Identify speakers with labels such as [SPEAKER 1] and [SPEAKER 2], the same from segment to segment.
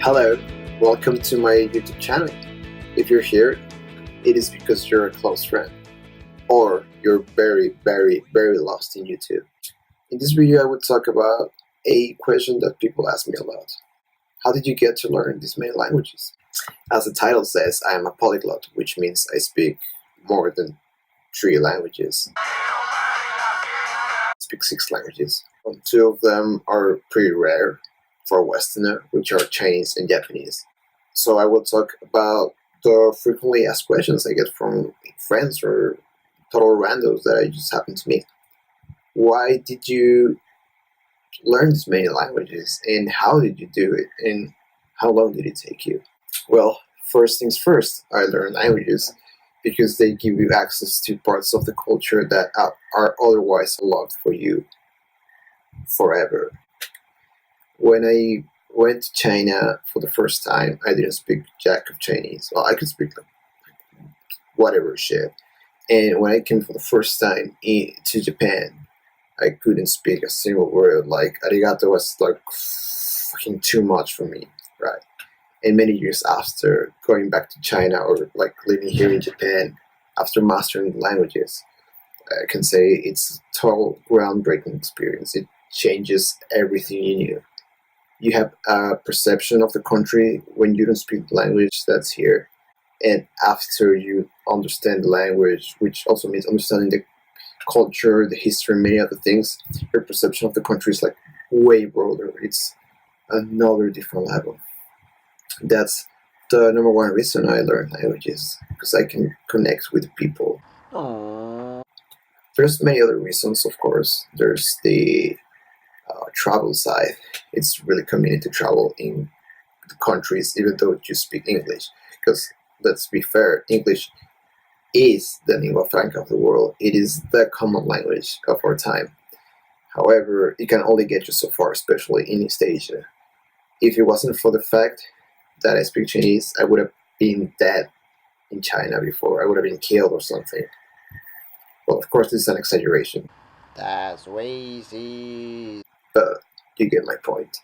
[SPEAKER 1] Hello, welcome to my YouTube channel. If you're here, it is because you're a close friend, or you're very lost in YouTube. In this video, I would talk about a question that people ask me a lot. How did you get to learn these many languages? As the title says, I am a polyglot, which means I speak more than 3 languages. I speak 6 languages. 2 of them are pretty rare for a Westerner, which are Chinese and Japanese. So I will talk about the frequently asked questions I get from friends or total randos that I just happen to meet. Why did you learn this many languages, and how did you do it, and how long did it take you? Well, first things first, I learned languages because they give you access to parts of the culture that are otherwise locked for you forever. When I went to China for the first time, I didn't speak jack of Chinese. Well, I could speak like whatever shit. And when I came for the first time to Japan, I couldn't speak a single word. Like, arigato was like fucking too much for me, right? And many years after going back to China, or like living here in Japan, after mastering the languages, I can say it's a total groundbreaking experience. It changes everything you knew. You have a perception of the country when you don't speak the language that's here, and after you understand the language, which also means understanding the culture, the history, many other things, your perception of the country is like way broader. It's another different level. That's the number one reason I learn languages, because I can connect with people. Aww. There's many other reasons, of course. There's the travel side. It's really convenient to travel in the countries even though you speak English, because let's be fair, English is the lingua franca of the world. It is the common language of our time. However, it can only get you so far, especially in East Asia. If it wasn't for the fact that I speak Chinese, I would have been dead in China before. I would have been killed or something. Well, of course, this is an exaggeration.
[SPEAKER 2] That's way easy.
[SPEAKER 1] But you get my point.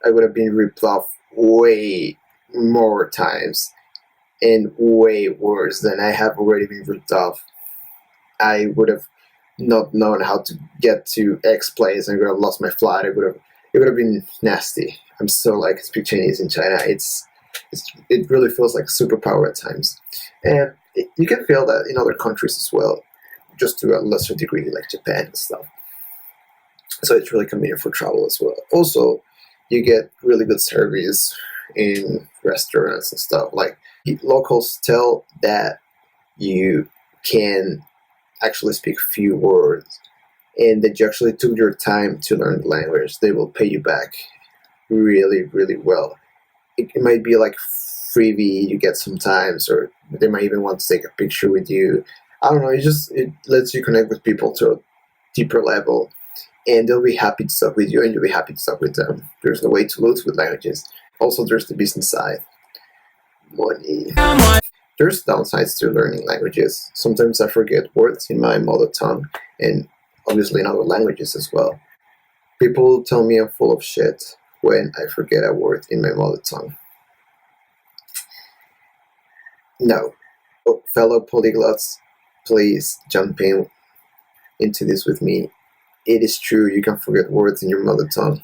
[SPEAKER 1] I would have been ripped off way more times and way worse than I have already been ripped off. I would have not known how to get to X place, and I would have lost my flight. It would have been nasty. I'm so like speak Chinese in China. It really feels like a superpower at times, and you can feel that in other countries as well, just to a lesser degree, like Japan and stuff. So it's really convenient for travel as well. Also, you get really good service in restaurants and stuff. Like, locals tell that you can actually speak a few words and that you actually took your time to learn the language. They will pay you back really well. It might be like freebie you get sometimes, or they might even want to take a picture with you. I don't know, it lets you connect with people to a deeper level, and they'll be happy to talk with you, and you'll be happy to talk with them. There's no way to lose with languages. Also, there's the business side. Money. There's downsides to learning languages. Sometimes I forget words in my mother tongue, and obviously in other languages as well. People tell me I'm full of shit when I forget a word in my mother tongue. No. Oh, fellow polyglots, please jump into this with me. It is true, you can forget words in your mother tongue.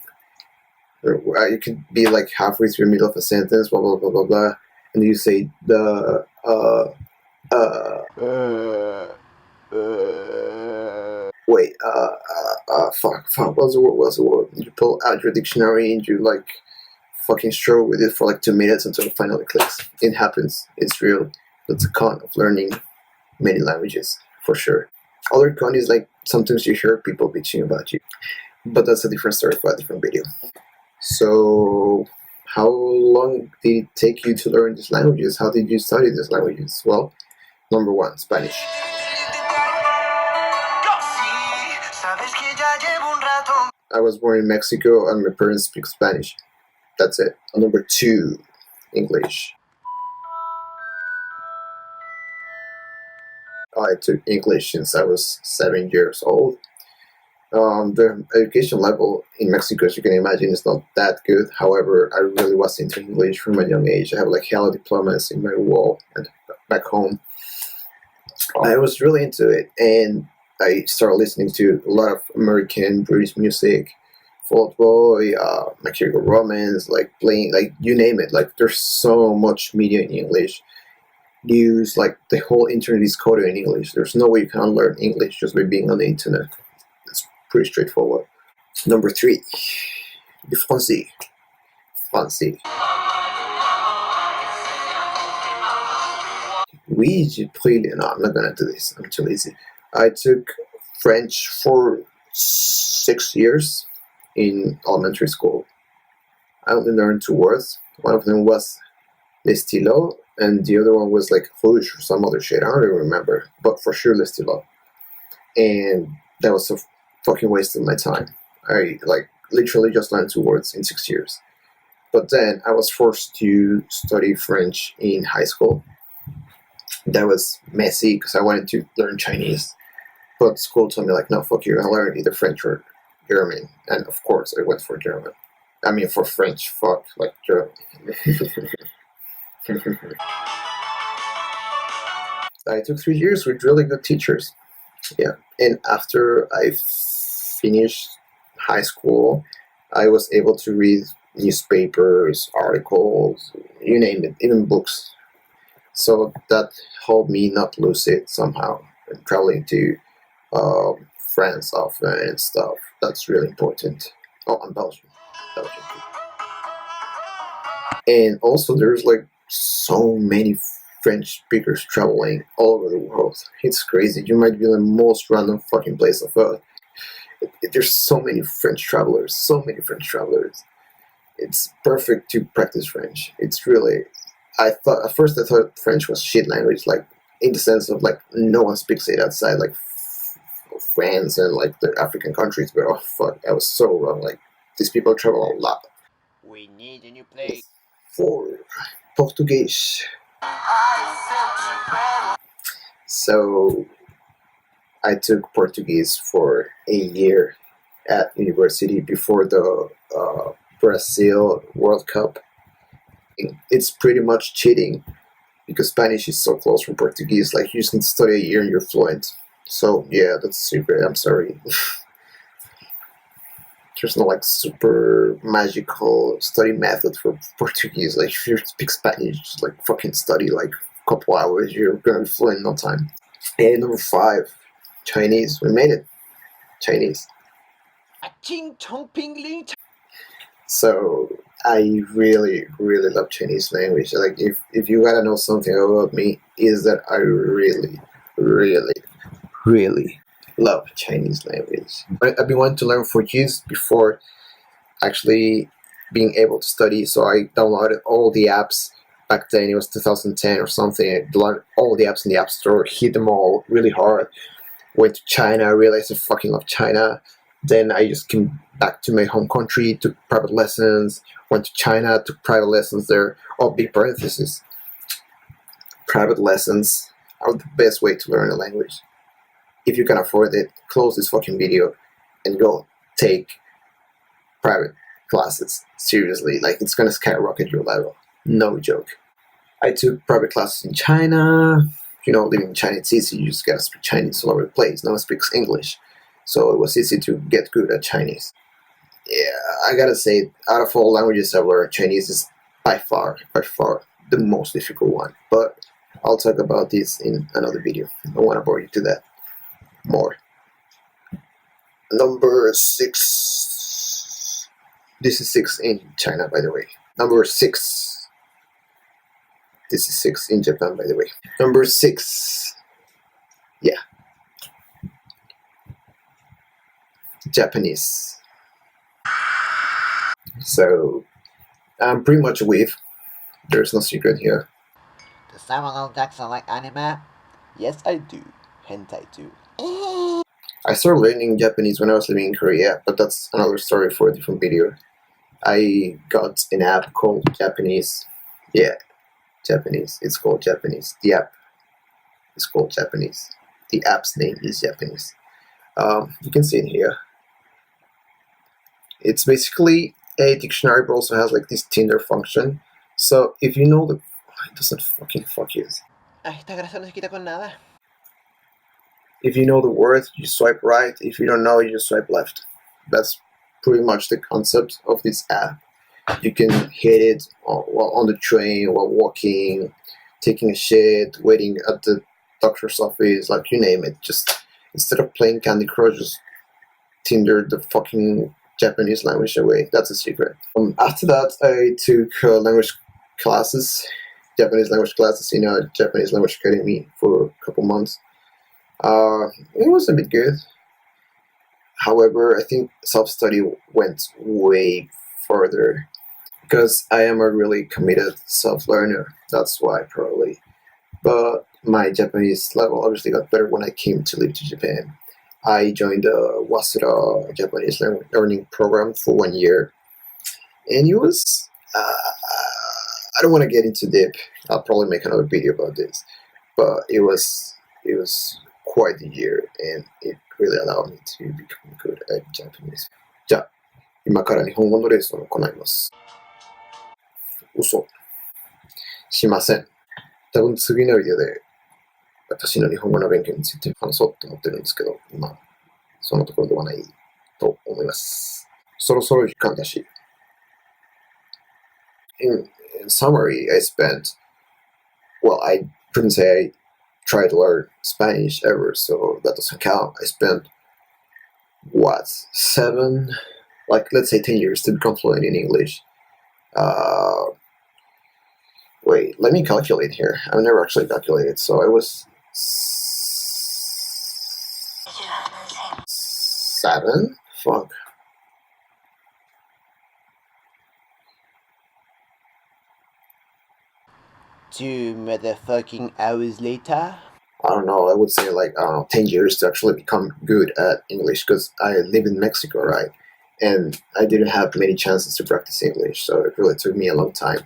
[SPEAKER 1] You could be like halfway through the middle of a sentence, blah blah blah blah blah, and you say wait, fuck, what's the word? You pull out your dictionary and you like fucking struggle with it for like 2 minutes until it finally clicks. It happens, it's real. That's a con of learning many languages, for sure. Other con is like sometimes you hear people bitching about you, but that's a different story for a different video. So, how long did it take you to learn these languages? How did you study these languages? Well, number 1, Spanish. I was born in Mexico and my parents speak Spanish. That's it. Number 2, English. I took English since I was 7 years old. The education level in Mexico, as you can imagine, is not that good. However, I really was into English from a young age. I have like hella diplomas in my wall and back home. I was really into it, and I started listening to a lot of American, British music, Fault Boy, My Chemical Romance, like playing, like you name it. Like there's so much media in English, news, like the whole internet is coded in English. There's no way you can learn English just by being on the internet. It's pretty straightforward. Number three, the Français. Français. Oui, j'ai pris. No, I'm not gonna do this. I'm too lazy. I took French for 6 years in elementary school. I only learned two words. One of them was le stylo, and the other one was like rouge or some other shit. I don't even remember, but for sure le stylo. And that was a fucking waste of my time. I like literally just learned two words in 6 years. But then I was forced to study French in high school. That was messy because I wanted to learn Chinese, but school told me like, no, fuck, you're gonna learn either French or German, and of course I went for German. I mean for French, fuck, like German. I took 3 years with really good teachers. Yeah, and after I finished high school, I was able to read newspapers, articles, you name it, even books. So that helped me not lose it somehow. And traveling to France often and stuff. That's really important. Oh, I'm Belgian. Belgian too. And also, there's like so many French speakers traveling all over the world. It's crazy. You might be in the most random fucking place of Earth. There's so many French travelers. So many French travelers. It's perfect to practice French. It's really. I thought at first I thought French was shit language, like in the sense of like no one speaks it outside like France and like the African countries. But oh fuck, I was so wrong. Like these people travel a lot.
[SPEAKER 2] We need a new play.
[SPEAKER 1] For Portuguese. So I took Portuguese for a year at university before the Brazil World Cup. It's pretty much cheating because Spanish is so close from Portuguese. Like you just need to study a year and you're fluent. So yeah, that's a secret. I'm sorry. There's no like super magical study method for Portuguese. Like if you speak Spanish, just like fucking study like a couple hours, you're gonna be fluent in no time. And number five, Chinese. We made it. Chinese. So I really, really love Chinese language. Like if you gotta know something about me, is that I really, really, really love Chinese language. I've been wanting to learn Portuguese before actually being able to study. So I downloaded all the apps back then. It was 2010 or something. I downloaded all the apps in the App Store, hit them all really hard. Went to China, realized I fucking love China. Then I just came back to my home country, took private lessons, went to China, took private lessons there. Oh, big parenthesis. Private lessons are the best way to learn a language. If you can afford it, close this fucking video and go take private classes. Seriously, like it's gonna skyrocket your level. No joke. I took private classes in China. You know, living in China, it's easy. You just gotta speak Chinese all over the place. No one speaks English. So it was easy to get good at Chinese. Yeah, I gotta say, out of all languages I learned, Chinese is by far the most difficult one. But I'll talk about this in another video. I don't want to bore you to that more. Number 6. This is 6 in China, by the way. Number 6. This is 6 in Japan, by the way. Number 6. Yeah. Japanese. So I'm pretty much a weeb. There's no secret here.
[SPEAKER 2] Does Samuel Jackson like anime? Yes, I do. Hentai too.
[SPEAKER 1] I started learning Japanese when I was living in Korea, but that's another story for a different video. I got an app called Japanese. Yeah, Japanese. It's called Japanese. The app is called Japanese. The app's name is Japanese. You can see it here. It's basically a dictionary, but also has like this Tinder function. So if you know the, it doesn't fucking fuck you.
[SPEAKER 2] Ay, esta grasa no se quita con nada.
[SPEAKER 1] If you know the word, you swipe right. If you don't know, you just swipe left. That's pretty much the concept of this app. You can hit it while on the train, while walking, taking a shit, waiting at the doctor's office, like you name it. Just instead of playing Candy Crush, just Tinder the fucking Japanese language away. That's a secret. After that, I took language classes, Japanese language classes in a Japanese language academy for a couple months. It was a bit good. However, I think self-study went way further because I am a really committed self-learner. That's why probably. But my Japanese level obviously got better when I came to live to Japan. I joined the Waseda Japanese learning program for 1 year, and it was. I don't want to get into deep. I'll probably make another video about this, but it was quite a year, and it really allowed me to become good at Japanese. じゃあ、今から日本語のレッスンを行います。嘘。しません。多分次のビデオで私の日本語の勉強について話そうと思ってるんですけど、今、そのところではないと思います。そろそろ時間だし。In summary, I couldn't say I tried to learn Spanish ever, so that doesn't count. I spent, let's say 10 years to become fluent in English. Wait, let me calculate here. I've never actually calculated, so I was 7? Fuck.
[SPEAKER 2] Two motherfucking hours later.
[SPEAKER 1] I don't know, I would say 10 years to actually become good at English because I live in Mexico, right? And I didn't have many chances to practice English, so it really took me a long time.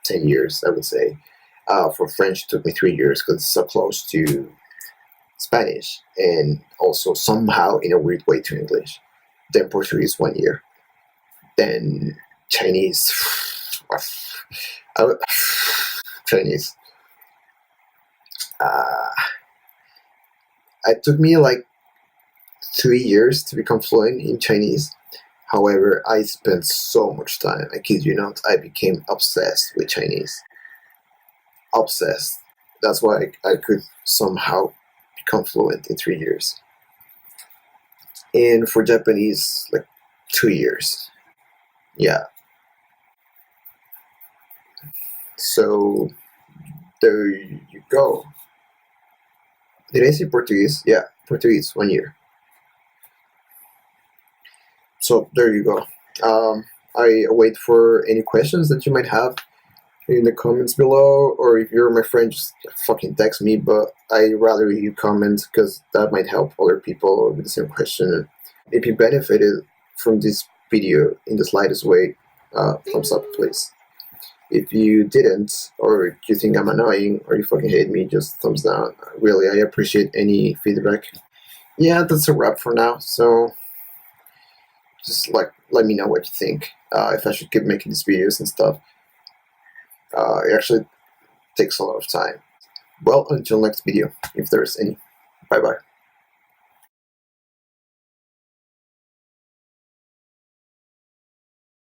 [SPEAKER 1] 10 years, I would say. For French, it took me 3 years because it's so close to Spanish and also somehow in a weird way to English. Then Portuguese 1 year. Then Chinese. Chinese. It took me 3 years to become fluent in Chinese. However, I spent so much time, I kid you not, I became obsessed with Chinese. Obsessed. That's why I could somehow become fluent in 3 years. And for Japanese, 2 years. Yeah. So, there you go. Did I say Portuguese? Yeah, Portuguese, 1 year. So there you go. I wait for any questions that you might have in the comments below, or if you're my friend, just fucking text me, but I rather you comment because that might help other people with the same question. If you benefited from this video in the slightest way, thumbs up please. If you didn't, or you think I'm annoying, or you fucking hate me, just thumbs down. Really, I appreciate any feedback. Yeah, that's a wrap for now, so just let me know what you think, if I should keep making these videos and stuff. It actually takes a lot of time. Well, until next video, if there's any. Bye bye.